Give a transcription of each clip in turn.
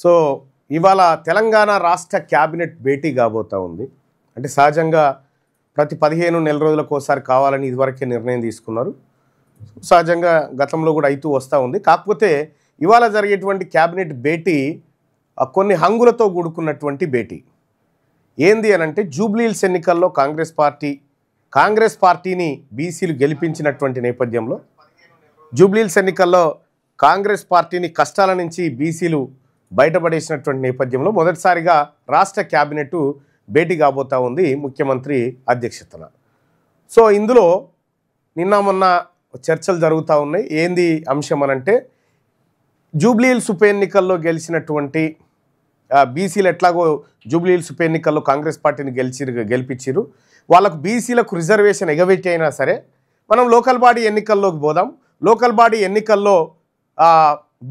So ఇవాళ తెలంగాణ రాష్ట్ర cabinet భేటీ కాబోతా ఉంది. అంటే సహజంగా ప్రతి 15 నెల రోజులకు ఒకసారి కావాలని ఇదివరకే నిర్ణయం తీసుకున్నారు. సహజంగా గతంలో కూడా అయితూ వస్తూ ఉంది. కాకపోతే ఇవాళ జరిగేటువంటి క్యాబినెట్ భేటీ కొన్ని హంగులతో కూడుకున్నటువంటి భేటీ. ఏంది అని అంటే జూబ్లీహిల్స్ ఎన్నికల్లో కాంగ్రెస్ పార్టీని బీసీలు గెలిపించినటువంటి నేపథ్యంలో జూబ్లీహిల్స్ ఎన్నికల్లో కాంగ్రెస్ పార్టీని కష్టాల నుంచి బీసీలు బయటపడేసినటువంటి నేపథ్యంలో మొదటిసారిగా రాష్ట్ర క్యాబినెట్ భేటీ కాబోతా ఉంది ముఖ్యమంత్రి అధ్యక్షతన. సో ఇందులో నిన్న మొన్న చర్చలు జరుగుతూ ఉన్నాయి. ఏంది అంశం అనంటే జూబ్లీహిల్స్ ఉప ఎన్నికల్లో గెలిచినటువంటి బీసీలు ఎట్లాగో జూబ్లీహిల్స్ ఉప ఎన్నికల్లో కాంగ్రెస్ పార్టీని గెలిపించారు. వాళ్ళకు బీసీలకు రిజర్వేషన్ ఎగబెట్టి అయినా సరే మనం లోకల్ బాడీ ఎన్నికల్లోకి పోదాం, లోకల్ బాడీ ఎన్నికల్లో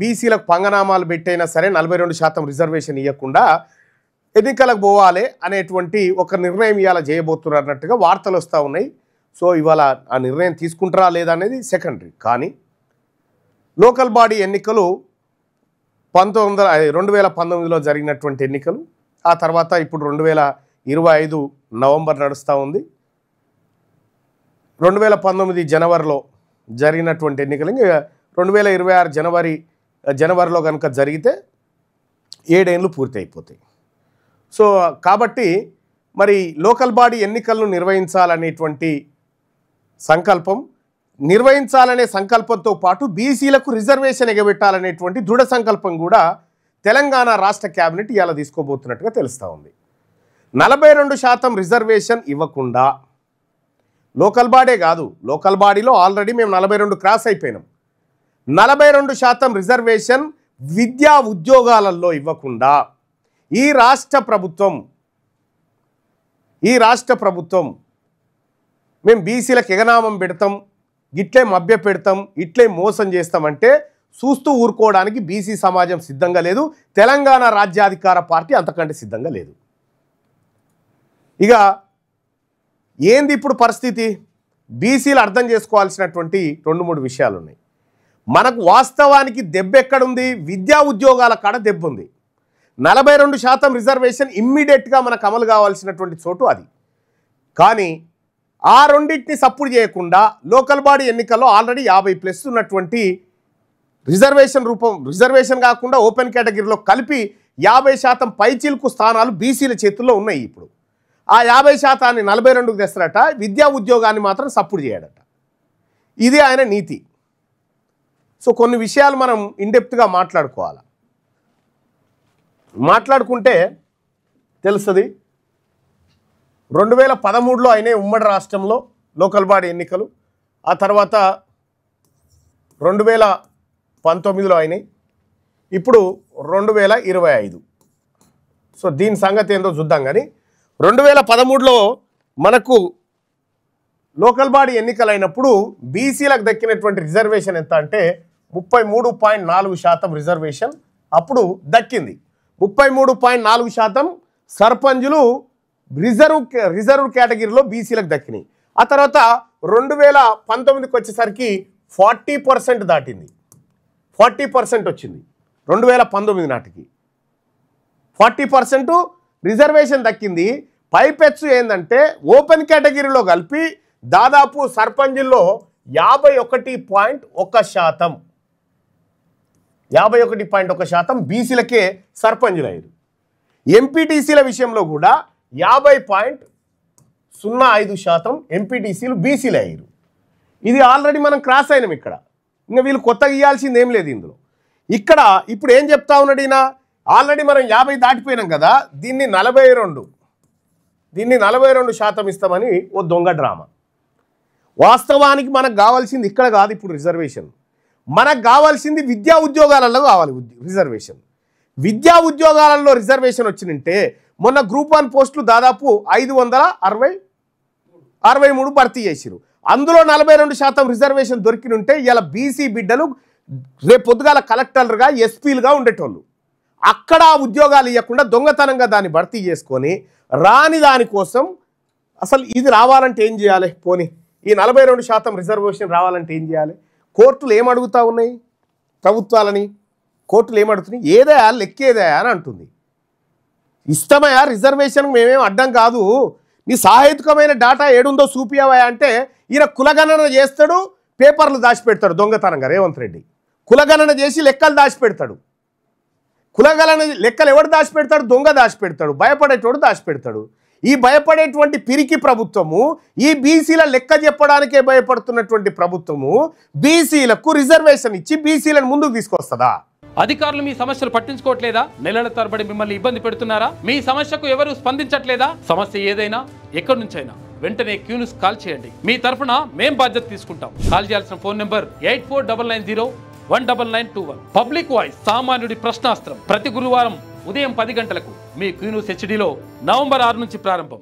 బీసీలకు పంగనామాలు పెట్టైనా సరే 42% రిజర్వేషన్ ఇవ్వకుండా ఎన్నికలకు పోవాలి అనేటువంటి ఒక నిర్ణయం ఇవాళ చేయబోతున్నారు అన్నట్టుగా వార్తలు వస్తూ ఉన్నాయి. సో ఇవాళ ఆ నిర్ణయం తీసుకుంటారా లేదా అనేది సెకండరీ. కానీ లోకల్ బాడీ ఎన్నికలు 2019లో జరిగినటువంటి ఎన్నికలు, ఆ తర్వాత ఇప్పుడు 2025 నవంబర్ నడుస్తూ ఉంది. 2019 జనవరిలో జరిగినటువంటి ఎన్నికలు ఇంకా 2026 జనవరిలో కనుక జరిగితే 7 ఏళ్ళు పూర్తి అయిపోతాయి. సో కాబట్టి మరి లోకల్ బాడీ ఎన్నికలను నిర్వహించాలనేటువంటి నిర్వహించాలనే సంకల్పంతో పాటు బీసీలకు రిజర్వేషన్ ఎగబెట్టాలనేటువంటి దృఢ సంకల్పం కూడా తెలంగాణ రాష్ట్ర క్యాబినెట్ ఇవాళ తీసుకోబోతున్నట్టుగా తెలుస్తూ ఉంది. 42% రిజర్వేషన్ ఇవ్వకుండా లోకల్ బాడీ కాదు, లోకల్ బాడీలో ఆల్రెడీ మేము 42 క్రాస్ అయిపోయినాం. 42% రిజర్వేషన్ విద్యా ఉద్యోగాలలో ఇవ్వకుండా ఈ రాష్ట్ర ప్రభుత్వం మేము బీసీలకు ఎగనామం పెడతాం, ఇట్లే మభ్య పెడతాం, ఇట్లే మోసం చేస్తామంటే చూస్తూ ఊరుకోవడానికి బీసీ సమాజం సిద్ధంగా లేదు. తెలంగాణ రాజ్యాధికార పార్టీ అంతకంటే సిద్ధంగా లేదు. ఇక ఏంది ఇప్పుడు పరిస్థితి? బీసీలు అర్థం చేసుకోవాల్సినటువంటి 2-3 విషయాలు ఉన్నాయి. మనకు వాస్తవానికి దెబ్బ ఎక్కడుంది? విద్యా ఉద్యోగాల కాడ దెబ్బ ఉంది. 42% రిజర్వేషన్ ఇమ్మీడియట్గా మనకు అమలు కావాల్సినటువంటి చోటు అది. కానీ ఆ రెండింటిని సపోర్ట్ చేయకుండా లోకల్ బాడీ ఎన్నికల్లో ఆల్రెడీ 50+ ఉన్నటువంటి రిజర్వేషన్ కాకుండా ఓపెన్ కేటగిరీలో కలిపి 50% పైచిలుకు స్థానాలు బీసీల చేతుల్లో ఉన్నాయి. ఇప్పుడు ఆ 50%ని 42కు తెస్తారట, విద్యా ఉద్యోగాన్ని మాత్రం సపోర్ట్ చేయడట. ఇది ఆయన నీతి. సో కొన్ని విషయాలు మనం ఇన్డెప్త్గా మాట్లాడుకుంటే తెలుస్తుంది. 2013లో అయినాయి ఉమ్మడి రాష్ట్రంలో లోకల్ బాడీ ఎన్నికలు, ఆ తర్వాత 2019లో అయినాయి, ఇప్పుడు 2025. సో దీని సంగతి ఏందో చూద్దాం. కానీ 2013లో మనకు లోకల్ బాడీ ఎన్నికలైనప్పుడు బీసీలకు దక్కినటువంటి రిజర్వేషన్ ఎంత అంటే 33.4% రిజర్వేషన్ అప్పుడు దక్కింది. 33.4% సర్పంచులు రిజర్వ్ కేటగిరీలో బీసీలకు దక్కినాయి. ఆ తర్వాత 2019కి వచ్చేసరికి 40% దాటింది. 40% వచ్చింది 2019 నాటికి. 40% రిజర్వేషన్ దక్కింది. పైపెచ్చు ఏంటంటే ఓపెన్ కేటగిరీలో కలిపి దాదాపు సర్పంచుల్లో 51% బీసీలకే సర్పంచులు అయ్యారు. ఎంపీటీసీల విషయంలో కూడా 50.05% ఎంపీటీసీలు బీసీలు అయ్యారు. ఇది ఆల్రెడీ మనం క్రాస్ అయినాం. ఇక్కడ ఇంకా వీళ్ళు కొత్తగా ఇవ్వాల్సింది ఏం లేదు ఇందులో. ఇక్కడ ఇప్పుడు ఏం చెప్తా ఉన్నాడు ఈయన? ఆల్రెడీ మనం 50 దాటిపోయినాం కదా, దీన్ని 42% ఇస్తామని ఓ దొంగ డ్రామా. వాస్తవానికి మనకు కావాల్సింది ఇక్కడ కాదు. ఇప్పుడు రిజర్వేషన్ మనకు కావాల్సింది విద్యా ఉద్యోగాలలో కావాలి రిజర్వేషన్. విద్యా ఉద్యోగాలలో రిజర్వేషన్ వచ్చినంటే మొన్న గ్రూప్ 1 పోస్టులు దాదాపు 563 భర్తీ చేసిరు. అందులో 42% రిజర్వేషన్ దొరికినుంటే ఇలా బీసీ బిడ్డలు రేపు పొద్దుగాల కలెక్టర్లుగా ఎస్పీలుగా ఉండేటోళ్ళు. అక్కడ ఉద్యోగాలు ఇవ్వకుండా దొంగతనంగా దాన్ని భర్తీ చేసుకొని రాని దానికోసం అసలు ఇది రావాలంటే ఏం చేయాలి? పోనీ ఈ 42% రిజర్వేషన్ రావాలంటే ఏం చేయాలి? కోర్టులు ఏం అడుగుతూ ఉన్నాయి ప్రభుత్వాలని? కోర్టులు ఏమడుతున్నాయి, ఏదయా లెక్కేదయా అని అంటుంది. ఇష్టమయ్యా రిజర్వేషన్ మేమేం అడ్డం కాదు, నీ సాహిత్యకమైన డాటా ఏడుందో చూపియావా అంటే ఈయన కులగణన చేస్తాడు, పేపర్లు దాచిపెడతాడు దొంగతనంగా. రేవంత్ రెడ్డి కులగణన చేసి లెక్కలు దాచిపెడతాడు. కులగణన లెక్కలు ఎవడు దాచిపెడతాడు? దొంగ దాచిపెడతాడు, భయపడేటోడు దాచిపెడతాడు. ఈ భయపడేటువంటి పిరికి ప్రభుత్వము, ఈ బీసీల లెక్క చెప్పడానికే భయపడుతున్నటువంటి ప్రభుత్వము బీసీలకు రిజర్వేషన్ ఇచ్చి బీసీలను ముందుకు తీసుకొస్తుందా? అధికారులు మీ సమస్యలు పట్టించుకోవట్లేదా? నెలల తరబడి మిమ్మల్ని ఇబ్బంది పెడుతున్నారా? మీ సమస్యకు ఎవరు స్పందించట్లేదా? సమస్య ఏదైనా ఎక్కడి నుంచైనా వెంటనే క్యూన్యూస్ కాల్ చేయండి. మీ తరఫున మేం బాధ్యత తీసుకుంటాం. కాల్ చేయాల్సిన ఫోన్ నెంబర్ 8499019921. పబ్లిక్ వాయిస్, సామాన్యుడి ప్రశ్నాస్త్రం. ప్రతి గురువారం ఉదయం 10 గంటలకు మీ క్యూన్యూస్ హెచ్డీలో నవంబర్ 6 నుంచి ప్రారంభం.